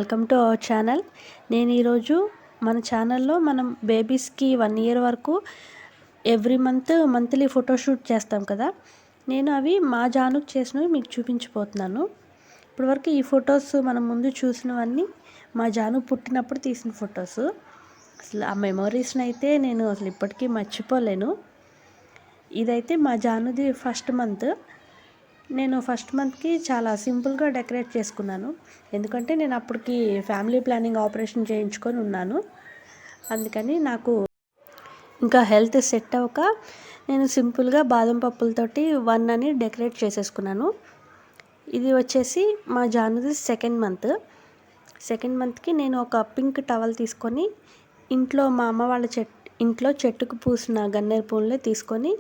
Welcome to our channel. నేను ఈరోజు మన ఛానల్లో మనం బేబీస్కి 1 ఇయర్ వరకు ఎవ్రీ మంత్లీ ఫోటోషూట్ చేస్తాం కదా. నేను అవి మా జానుకు చేసినవి మీకు చూపించబోతున్నాను. ఇప్పటివరకు ఈ ఫొటోస్ మనం ముందు చూసినవన్నీ మా జాను పుట్టినప్పుడు తీసిన ఫొటోస్. అసలు ఆ మెమొరీస్ని అయితే నేను అసలు ఇప్పటికీ మర్చిపోలేను. ఇదైతే మా జానుది ఫస్ట్ మంత్. నేను ఫస్ట్ మంత్కి చాలా సింపుల్గా డెకరేట్ చేసుకున్నాను. ఎందుకంటే నేను అప్పటికి ఫ్యామిలీ ప్లానింగ్ ఆపరేషన్ చేయించుకొని ఉన్నాను. అందుకని నాకు ఇంకా హెల్త్ సెట్ అవ్వక నేను సింపుల్గా బాదం పప్పులతోటి 1 అని డెకరేట్ చేసేసుకున్నాను. ఇది వచ్చేసి మా జానుది సెకండ్ మంత్కి నేను ఒక పింక్ టవల్ తీసుకొని ఇంట్లో మా అమ్మ వాళ్ళ ఇంట్లో చెట్టుకు పూసిన గన్నేరు పూలనే తీసుకొని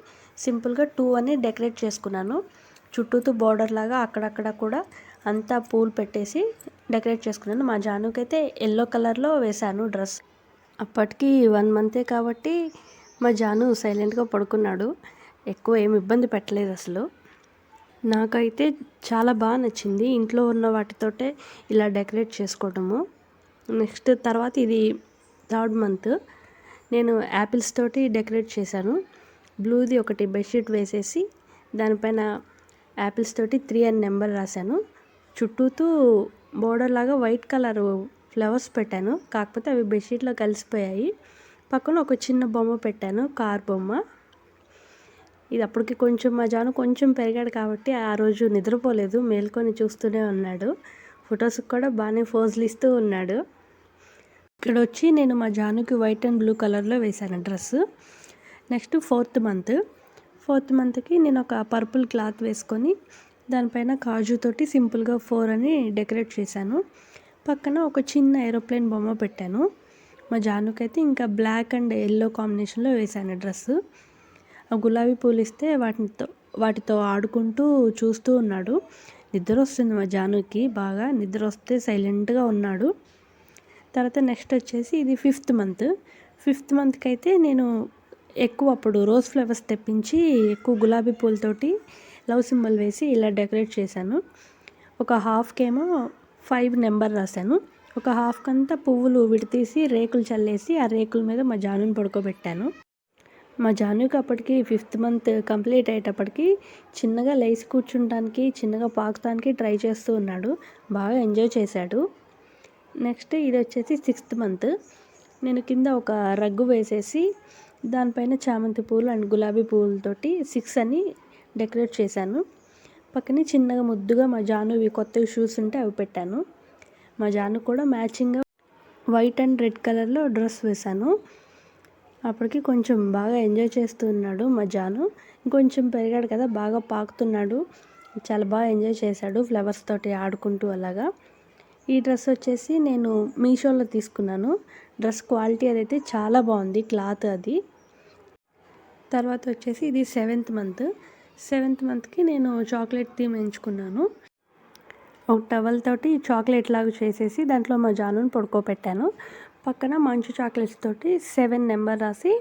సింపుల్గా 2 అని డెకరేట్ చేసుకున్నాను. చుట్టూతో బోర్డర్ లాగా అక్కడక్కడ కూడా అంతా పూలు పెట్టేసి డెకరేట్ చేసుకున్నాను. మా జానుకి అయితే ఎల్లో కలర్లో వేశాను డ్రెస్. అప్పటికి 1 మంతే కాబట్టి మా జాను సైలెంట్గా పడుకున్నాడు. ఎక్కువ ఏమి ఇబ్బంది పెట్టలేదు అసలు. నాకైతే చాలా బాగా నచ్చింది ఇంట్లో ఉన్న వాటితోటే ఇలా డెకరేట్ చేసుకోవడము. నెక్స్ట్ తర్వాత ఇది 3rd మంత్. నేను యాపిల్స్ తోటి డెకరేట్ చేశాను. బ్లూది ఒకటి బెడ్షీట్ వేసేసి దానిపైన యాపిల్స్ తోటి 3 అని నెంబర్ రాశాను. చుట్టూతూ బోర్డర్ లాగా వైట్ కలర్ ఫ్లవర్స్ పెట్టాను. కాకపోతే అవి బెడ్షీట్లో కలిసిపోయాయి. పక్కన ఒక చిన్న బొమ్మ పెట్టాను, కార్ బొమ్మ. ఇది అప్పటికి కొంచెం మా జాను కొంచెం పెరిగాడు కాబట్టి ఆ రోజు నిద్రపోలేదు, మేల్కొని చూస్తూనే ఉన్నాడు. ఫొటోస్కి కూడా బాగానే పోజులు ఇస్తూ ఉన్నాడు. ఇక్కడ వచ్చి నేను మా జానుకి వైట్ అండ్ బ్లూ కలర్లో వేశాను డ్రెస్. నెక్స్ట్ 4th మంత్కి నేను ఒక పర్పుల్ క్లాత్ వేసుకొని దానిపైన కాజుతోటి సింపుల్గా 4 అని డెకరేట్ చేశాను. పక్కన ఒక చిన్న ఏరోప్లేన్ బొమ్మ పెట్టాను. మా జానుకైతే ఇంకా బ్లాక్ అండ్ ఎల్లో కాంబినేషన్లో వేశాను డ్రెస్. ఆ గులాబీ పూలు ఇస్తే వాటితో ఆడుకుంటూ చూస్తూ ఉన్నాడు. నిద్ర వస్తుంది మా జానుకి, బాగా నిద్ర వస్తే సైలెంట్గా ఉన్నాడు. తర్వాత నెక్స్ట్ వచ్చేసి ఇది 5th మంత్కి అయితే నేను ఎక్కువ అప్పుడు రోజ్ ఫ్లవర్స్ తెప్పించి ఎక్కువ గులాబీ పూలతోటి లవ్ సింబల్ వేసి ఇలా డెకరేట్ చేశాను. ఒక హాఫ్కేమో 5 నెంబర్ రాశాను. ఒక హాఫ్కంతా పువ్వులు విడతీసి రేకులు చల్లేసి ఆ రేకుల మీద మా జానుని పడుకోబెట్టాను. మా జానుకి అప్పటికి 5th మంత్ కంప్లీట్ అయ్యేటప్పటికి చిన్నగా లేచి కూర్చుంటానికి, చిన్నగా పాకుతానికి ట్రై చేస్తూ ఉన్నాడు. బాగా ఎంజాయ్ చేశాడు. నెక్స్ట్ ఇది వచ్చేసి 6th మంత్. నేను కింద ఒక రగ్గు వేసేసి దానిపైన చామంతి పూలు అండ్ గులాబీ పూలతోటి 6 అని డెకరేట్ చేశాను. పక్కనే చిన్నగా ముద్దుగా మా జానువి కొత్త షూస్ ఉంటే అవి పెట్టాను. మా జాను కూడా మ్యాచింగ్గా వైట్ అండ్ రెడ్ కలర్లో డ్రెస్ వేశాను. అప్పటికి కొంచెం బాగా ఎంజాయ్ చేస్తూ ఉన్నాడు మా జాను. ఇంకొంచెం పెరిగాడు కదా, బాగా పాకుతున్నాడు. చాలా బాగా ఎంజాయ్ చేశాడు ఫ్లవర్స్ తోటి ఆడుకుంటూ అలాగా. ఈ డ్రెస్ వచ్చేసి నేను మీషోలో తీసుకున్నాను. డ్రెస్ క్వాలిటీ అదైతే చాలా బాగుంది, క్లాత్ అది. తర్వాత వచ్చేసి ఇది 7th మంత్కి నేను చాక్లెట్ థీమ్ ఎంచుకున్నాను. ఒక టవల్ తోటి చాక్లెట్ లాగా చేసేసి దాంట్లో మా జానుని పడుకోబెట్టాను. పక్కన మంచు చాక్లెట్స్ తోటి 7 నెంబర్ రాసి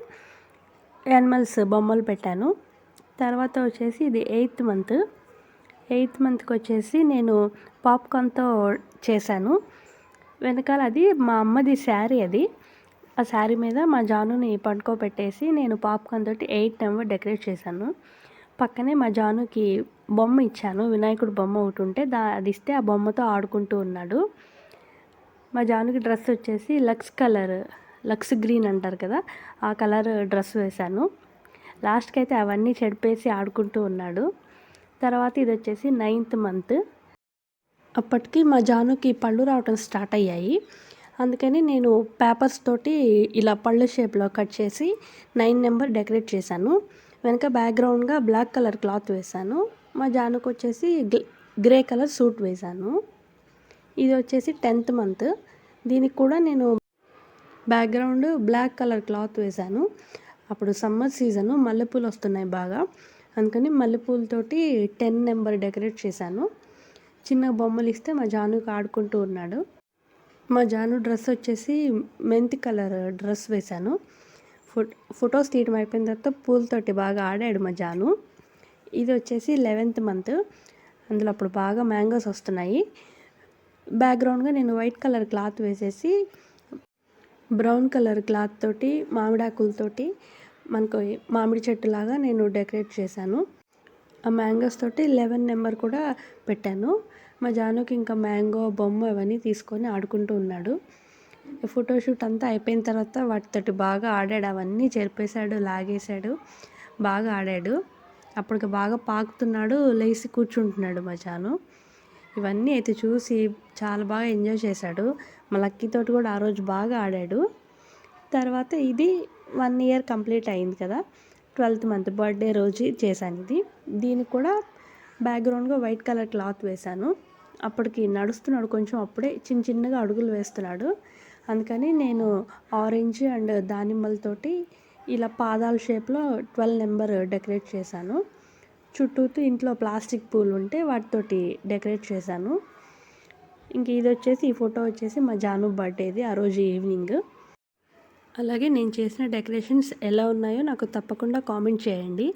యానిమల్స్ బొమ్మలు పెట్టాను. తర్వాత వచ్చేసి ఇది 8th మంత్కి వచ్చేసి నేను పాప్కార్న్తో చేశాను. వెనకాల అది మా అమ్మది శారీ. ఆ శారీ మీద మా జానుని పడుకోబెట్టేసి నేను పాప్కార్న్ తోటి 8 నెంబర్ డెకరేట్ చేశాను. పక్కనే మా జానుకి బొమ్మ ఇచ్చాను, వినాయకుడు బొమ్మ ఒకటి ఉంటే అది ఇస్తే ఆ బొమ్మతో ఆడుకుంటూ ఉన్నాడు. మా జానుకి డ్రెస్ వచ్చేసి లక్స్ గ్రీన్ అంటారు కదా, ఆ కలర్ డ్రెస్ వేశాను. లాస్ట్కి అయితే అవన్నీ చెడిపేసి ఆడుకుంటూ ఉన్నాడు. తర్వాత ఇది వచ్చేసి 9th మంత్. అప్పటికి మా జానుకి పళ్ళు రావటం స్టార్ట్ అయ్యాయి. అందుకని నేను పేపర్స్ తోటి ఇలా పళ్ళ షేప్లో కట్ చేసి 9 నెంబర్ డెకరేట్ చేశాను. వెనక బ్యాక్గ్రౌండ్గా బ్లాక్ కలర్ క్లాత్ వేశాను. మా జానుకు వచ్చేసి గ్రే కలర్ సూట్ వేశాను. ఇది వచ్చేసి 10th మంత్. దీనికి కూడా నేను బ్యాక్గ్రౌండ్ బ్లాక్ కలర్ క్లాత్ వేశాను. అప్పుడు సమ్మర్ సీజను, మల్లెపూలు వస్తున్నాయి బాగా, అందుకని మల్లెపూలతోటి 10 నెంబర్ డెకరేట్ చేశాను. చిన్న బొమ్మలు ఇస్తే మా జానుకి ఆడుకుంటూ ఉన్నాడు. మా జాను డ్రెస్ వచ్చేసి మెంతి కలర్ డ్రెస్ వేశాను. ఫొటోస్ తీయడం అయిపోయిన తర్వాత పూలతోటి బాగా ఆడాడు మా జాను. ఇది వచ్చేసి 11th మంత్. అందులో అప్పుడు బాగా మ్యాంగోస్ వస్తున్నాయి. బ్యాక్గ్రౌండ్గా నేను వైట్ కలర్ క్లాత్ వేసేసి బ్రౌన్ కలర్ క్లాత్ తోటి మామిడాకులతోటి మనకు మామిడి చెట్టులాగా నేను డెకరేట్ చేశాను. ఆ మ్యాంగోస్ తోటి 11 నెంబర్ కూడా పెట్టాను. మా జానుకి ఇంకా మ్యాంగో బొమ్మ ఇవన్నీ తీసుకొని ఆడుకుంటూ ఉన్నాడు. ఫోటోషూట్ అంతా అయిపోయిన తర్వాత వాటితోటి బాగా ఆడాడు. అవన్నీ చెరిపేశాడు, లాగేశాడు, బాగా ఆడాడు. అప్పటికి బాగా పాకుతున్నాడు, లేచి కూర్చుంటున్నాడు మా జాను. ఇవన్నీ అయితే చూసి చాలా బాగా ఎంజాయ్ చేశాడు. మా లక్కీతోటి కూడా ఆ రోజు బాగా ఆడాడు. తర్వాత ఇది 1 ఇయర్ కంప్లీట్ అయింది కదా, 12th మంత్ బర్త్డే రోజు చేశాను ఇది. దీనికి కూడా బ్యాక్గ్రౌండ్గా వైట్ కలర్ క్లాత్ వేశాను. అప్పటికి నడుస్తున్నాడు కొంచెం, అప్పుడే చిన్న చిన్నగా అడుగులు వేస్తున్నాడు. అందుకని నేను ఆరెంజ్ అండ్ దానిమ్మలతోటి ఇలా పాదాల షేప్లో 12 నెంబర్ డెకరేట్ చేశాను. చుట్టూతో ఇంట్లో ప్లాస్టిక్ పూలు ఉంటే వాటితోటి డెకరేట్ చేశాను. ఇంక ఇది వచ్చేసి, ఈ ఫోటో వచ్చేసి మా జాను బర్త్డేది ఆ రోజు ఈవినింగ్. అలాగే నేను చేసిన డెకరేషన్స్ ఎలా ఉన్నాయో నాకు తప్పకుండా కామెంట్ చేయండి.